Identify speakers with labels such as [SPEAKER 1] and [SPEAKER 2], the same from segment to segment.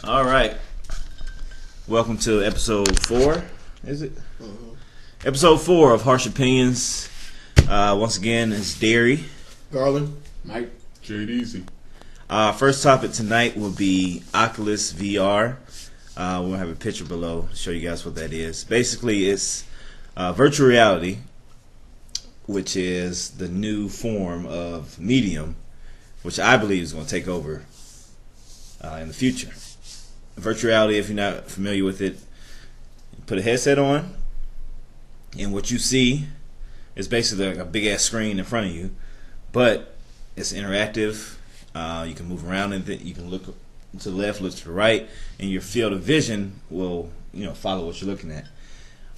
[SPEAKER 1] All right. Welcome to episode 4. Is it? Episode 4 of Harsh Opinions. Once again, it's Derry.
[SPEAKER 2] Garland.
[SPEAKER 3] Mike.
[SPEAKER 4] JDZ.
[SPEAKER 1] First topic tonight will be Oculus VR. We'll have a picture below to show you guys what that is. Basically, it's virtual reality, which is the new form of medium, which I believe is going to take over in the future. Virtual reality, if you're not familiar with it, you put a headset on, and what you see is basically like a big ass screen in front of you, but it's interactive. You can move around in it. You can look to the left, look to the right, and your field of vision will, follow what you're looking at.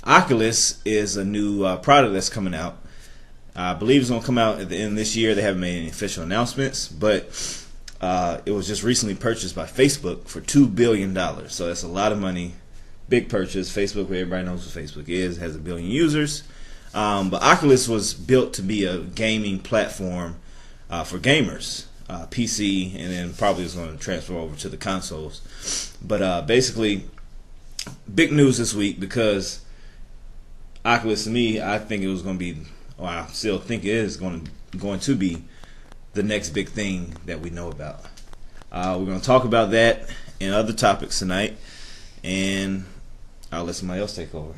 [SPEAKER 1] Oculus is a new product that's coming out. I believe it's going to come out at the end of this year. They haven't made any official announcements, but it was just recently purchased by Facebook for $2 billion. So that's a lot of money. Big purchase. Facebook, everybody knows what Facebook is, has 1 billion users. But Oculus was built to be a gaming platform for gamers, PC, and then probably is going to transfer over to the consoles. But basically, big news this week because Oculus, to me, I think it was going to be, or I still think it is going to be the next big thing that we know about. We're going to talk about that and other topics tonight, and I'll let somebody else take over.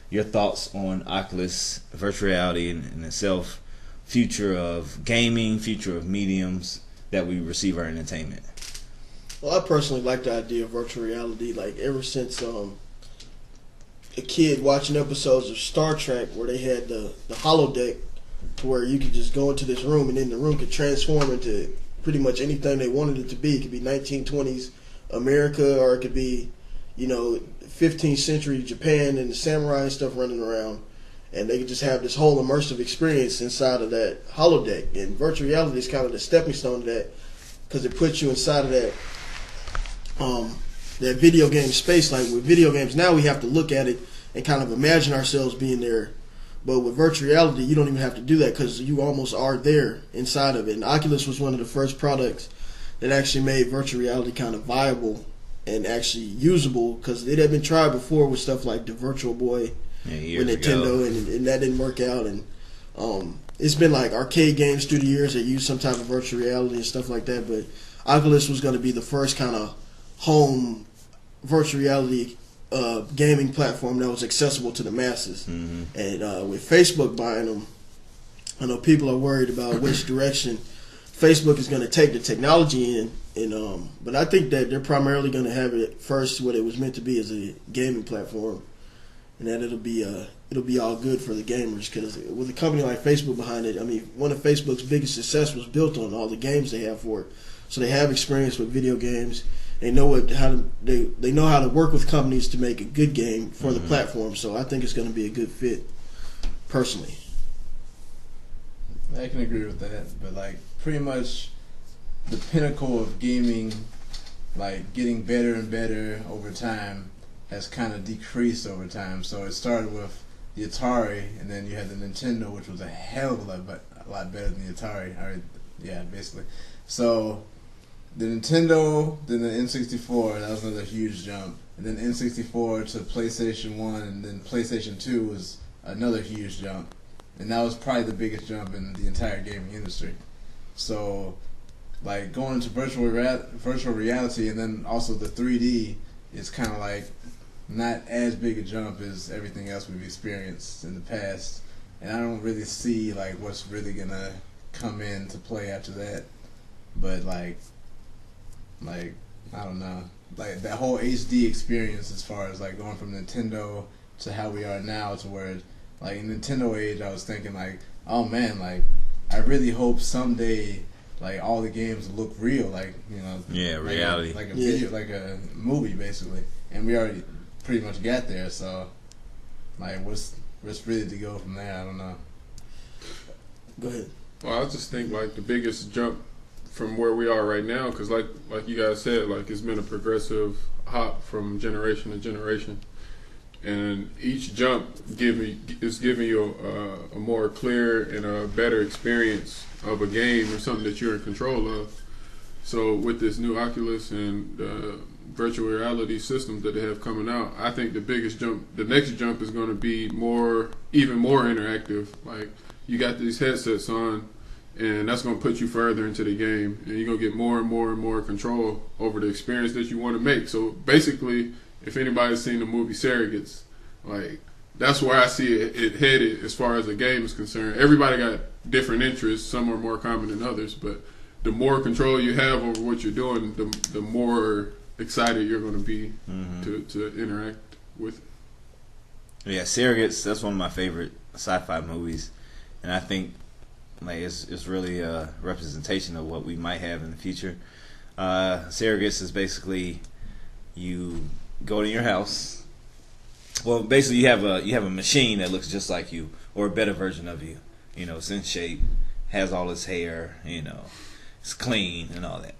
[SPEAKER 1] Your thoughts on Oculus, virtual reality in itself, future of gaming, future of mediums that we receive our entertainment.
[SPEAKER 2] Well, I personally like the idea of virtual reality. Like ever since a kid watching episodes of Star Trek where they had the holodeck, where you could just go into this room and then the room could transform into pretty much anything they wanted it to be. It could be 1920s America, or it could be, 15th century Japan and the samurai and stuff running around. And they could just have this whole immersive experience inside of that holodeck. And virtual reality is kind of the stepping stone to that, because it puts you inside of that that video game space. Like with video games now, we have to look at it and kind of imagine ourselves being there. But with virtual reality, you don't even have to do that because you almost are there inside of it. And Oculus was one of the first products that actually made virtual reality kind of viable and actually usable, because it had been tried before with stuff like the Virtual Boy with Nintendo, and that didn't work out. And it's been like arcade games through the years that use some type of virtual reality and stuff like that. But Oculus was going to be the first kind of home virtual reality gaming platform that was accessible to the masses. Mm-hmm. And with Facebook buying them, I know people are worried about which direction Facebook is going to take the technology in. But I think that they're primarily going to have it first what it was meant to be, as a gaming platform, and that it'll be all good for the gamers. Because with a company like Facebook behind it, I mean, one of Facebook's biggest success was built on all the games they have for it. So they have experience with video games. They know they know how to work with companies to make a good game for the platform. So I think it's going to be a good fit, personally.
[SPEAKER 3] I can agree with that, but like pretty much the pinnacle of gaming, like getting better and better over time, has kind of decreased over time. So it started with the Atari, and then you had the Nintendo, which was a hell of a lot better than the Atari. Basically. So the Nintendo, then the N64, that was another huge jump. And then N64 to PlayStation 1, and then PlayStation 2 was another huge jump. And that was probably the biggest jump in the entire gaming industry. So, like, going into virtual reality, and then also the 3D is kind of like not as big a jump as everything else we've experienced in the past. And I don't really see, like, what's really going to come into play after that. But, like, I don't know, like that whole HD experience, as far as like going from Nintendo to how we are now, to where like in Nintendo age, I was thinking like, oh man, like I really hope someday like all the games look real, like
[SPEAKER 1] reality,
[SPEAKER 3] like a video, like a movie basically. And we already pretty much got there, so like what's really to go from there? I don't know.
[SPEAKER 2] Go ahead.
[SPEAKER 4] Well, I just think like the biggest jump from where we are right now, because like you guys said, like it's been a progressive hop from generation to generation, and each jump is giving you a more clear and a better experience of a game or something that you're in control of. So with this new Oculus and virtual reality systems that they have coming out, I think the next jump is going to be even more interactive. Like you got these headsets on, and that's going to put you further into the game, and you're going to get more and more and more control over the experience that you want to make. So basically, if anybody's seen the movie Surrogates, like that's where I see it headed as far as the game is concerned. Everybody got different interests. Some are more common than others, but the more control you have over what you're doing, the more excited you're going to be to interact with it.
[SPEAKER 1] Yeah, Surrogates, that's one of my favorite sci-fi movies, and I think like it's really a representation of what we might have in the future. Surrogates is basically you go to your house. Well, basically you have a machine that looks just like you, or a better version of you. You know, it's in shape, has all its hair. You know, it's clean and all that.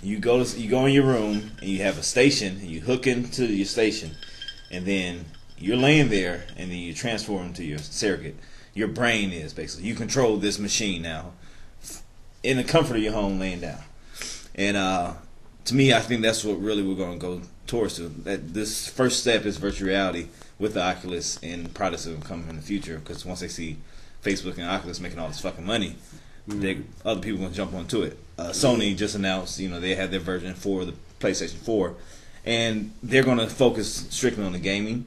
[SPEAKER 1] You go in your room and you have a station, and you hook into your station, and then you're laying there, and then you transform into your surrogate. Your brain is basically you control this machine now, in the comfort of your home, laying down. And to me, I think that's what really we're going to go towards. That this first step is virtual reality with the Oculus, and products that will come in the future. Because once they see Facebook and Oculus making all this fucking money, other people are going to jump onto it. Sony just announced, they had their version for the PlayStation 4, and they're going to focus strictly on the gaming.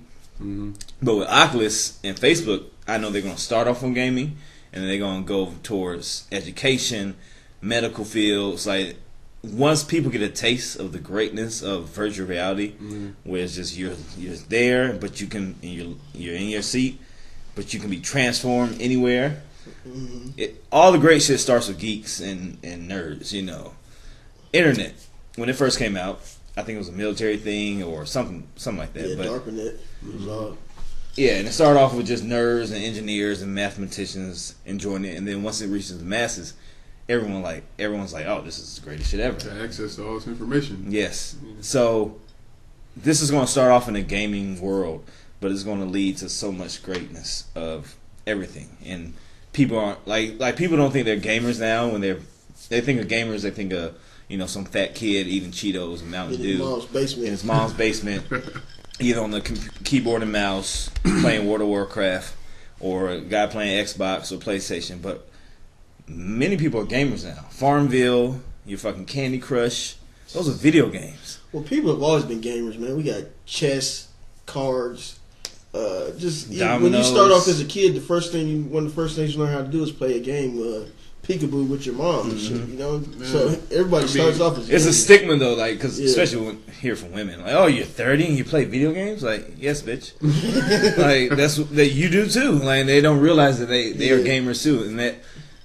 [SPEAKER 1] But with Oculus and Facebook, I know they're going to start off on gaming, and then they're going to go towards education, medical fields. Like once people get a taste of the greatness of virtual reality, where it's just you're there, but you can you're in your seat, but you can be transformed anywhere. All the great shit starts with geeks and nerds. Internet, when it first came out, I think it was a military thing or something like that.
[SPEAKER 2] Yeah,
[SPEAKER 1] but
[SPEAKER 2] DARPANET.
[SPEAKER 1] and it started off with just nerds and engineers and mathematicians enjoying it, and then once it reaches the masses, everyone's like, oh, this is the greatest shit ever.
[SPEAKER 4] To access to all this information.
[SPEAKER 1] Yes. So this is going to start off in the gaming world, but it's going to lead to so much greatness of everything. And people aren't like people don't think they're gamers now. When they think of gamers, they think of some fat kid eating Cheetos and Mountain Dew in his mom's basement, either on the keyboard and mouse playing World of Warcraft, or a guy playing Xbox or PlayStation. But many people are gamers now. Farmville, your fucking Candy Crush, those are video games.
[SPEAKER 2] Well, people have always been gamers, man. We got chess, cards, when you start off as a kid, one of the first things you learn how to do is play a game, peekaboo with your mom and shit,
[SPEAKER 4] Yeah.
[SPEAKER 2] So everybody starts off as
[SPEAKER 1] it's
[SPEAKER 2] gamers.
[SPEAKER 1] a stigma though, like, because especially when hear from women, like, oh, you're 30 and you play video games? Like, yes, bitch. Like, that's that you do too. Like, they don't realize that they are gamers too. And that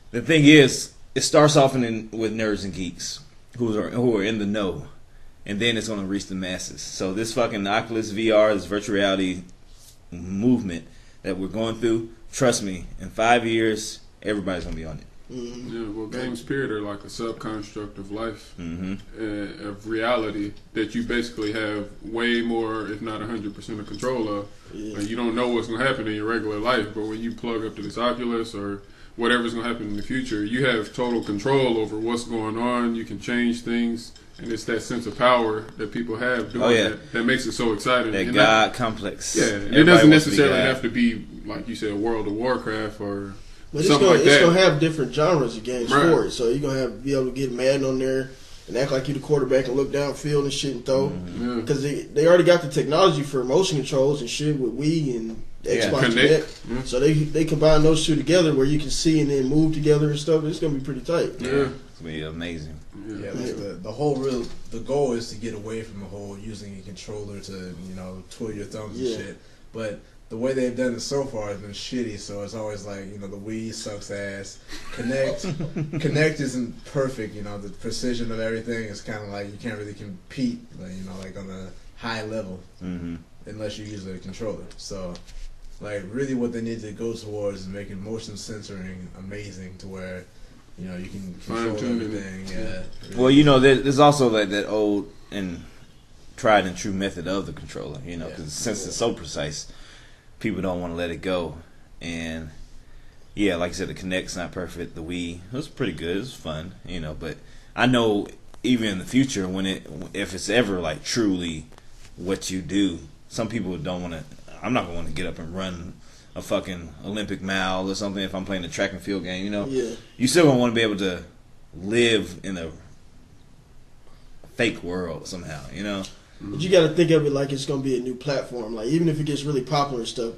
[SPEAKER 1] the thing is, it starts off with nerds and geeks who are in the know, and then it's going to reach the masses. So this fucking Oculus VR, this virtual reality movement that we're going through, trust me, in 5 years, everybody's going to be on it.
[SPEAKER 4] Yeah, well, games period are like a subconstruct of life, of reality that you basically have way more, if not 100% of control of. Like, you don't know what's going to happen in your regular life, but when you plug up to this Oculus or whatever's going to happen in the future, you have total control over what's going on. You can change things, and it's that sense of power that people have doing that makes it so exciting.
[SPEAKER 1] That
[SPEAKER 4] and
[SPEAKER 1] God complex.
[SPEAKER 4] Yeah, and it doesn't necessarily have to be, like you said, World of Warcraft or
[SPEAKER 2] But
[SPEAKER 4] something like that.
[SPEAKER 2] It's going to have different genres of games for it. So you're going to be able to get Madden on there and act like you're the quarterback and look downfield and shit and throw. Because they already got the technology for motion controls and shit with Wii and Xbox Connect. So they combine those two together where you can see and then move together and stuff. It's going to be pretty tight.
[SPEAKER 1] Yeah. It's going to be amazing.
[SPEAKER 3] Yeah, the goal is to get away from the whole using a controller to twiddle your thumbs and shit. But the way they've done it so far has been shitty. So it's always like the Wii sucks ass. Connect isn't perfect. The precision of everything is kind of like you can't really compete. Like on a high level unless you use a controller. So like really, what they need to go towards is making motion censoring amazing to where. You can control everything. Yeah.
[SPEAKER 1] Really. Well, there's also that old and tried and true method of the controller. Because since it's so precise, people don't want to let it go. And like I said, the Kinect's not perfect. The Wii, it was pretty good. It was fun. But I know even in the future, if it's ever like truly what you do, some people don't want to. I'm not gonna want to get up and run a fucking Olympic mile or something if I'm playing a track and field game. You know,
[SPEAKER 2] Yeah.
[SPEAKER 1] you still gonna want to be able to live in a fake world somehow. You know.
[SPEAKER 2] But you got to think of it like it's going to be a new platform. Like, even if it gets really popular and stuff,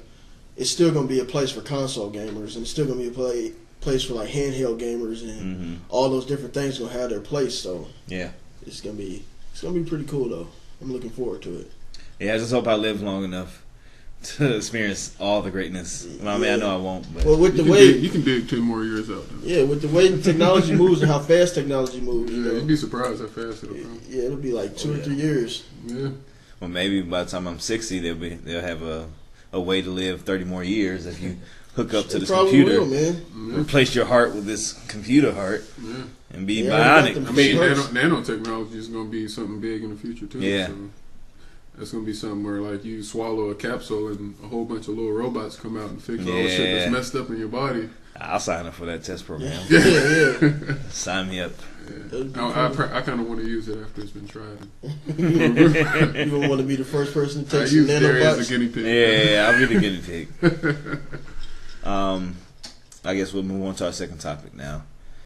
[SPEAKER 2] it's still going to be a place for console gamers, and it's still going to be a place for like handheld gamers, and all those different things going to have their place. So
[SPEAKER 1] Yeah.
[SPEAKER 2] it's going to be pretty cool though. I'm looking forward to it.
[SPEAKER 1] Yeah, I just hope I live long enough to experience all the greatness. Well, I mean, I know I won't, but
[SPEAKER 2] Well, with the
[SPEAKER 4] You can
[SPEAKER 2] way
[SPEAKER 4] dig, you can dig 10 more years out. Though.
[SPEAKER 2] yeah, with the way technology moves and how fast technology moves, you
[SPEAKER 4] Yeah,
[SPEAKER 2] know,
[SPEAKER 4] you'd be surprised how fast it'll go.
[SPEAKER 2] yeah, it'll be like 2 or 3 years.
[SPEAKER 4] Yeah.
[SPEAKER 1] well, maybe by the time I'm 60, they'll have a way to live 30 more years if you hook up to
[SPEAKER 2] It
[SPEAKER 1] this
[SPEAKER 2] probably
[SPEAKER 1] computer,
[SPEAKER 2] will, man.
[SPEAKER 1] replace your heart with this computer heart,
[SPEAKER 4] Yeah.
[SPEAKER 1] and be
[SPEAKER 2] Yeah, I got
[SPEAKER 1] bionic.
[SPEAKER 2] them
[SPEAKER 4] I mean,
[SPEAKER 2] First.
[SPEAKER 4] nanotechnology is going to be something big in the future, too.
[SPEAKER 1] Yeah.
[SPEAKER 4] So that's going to be something where, like, you swallow a capsule and a whole bunch of little robots come out and fix all the shit that's
[SPEAKER 1] Yeah.
[SPEAKER 4] messed up in your body.
[SPEAKER 1] I'll sign up for that test program.
[SPEAKER 2] Yeah.
[SPEAKER 1] Sign me up.
[SPEAKER 2] That'd be
[SPEAKER 4] I kind of want to use it after it's been tried.
[SPEAKER 2] You don't want to be the first person to
[SPEAKER 4] I
[SPEAKER 2] take some
[SPEAKER 4] use Barry as
[SPEAKER 2] nanobots.
[SPEAKER 4] a guinea pig.
[SPEAKER 1] Yeah, I'll be the guinea pig. I guess we'll move on to our second topic now.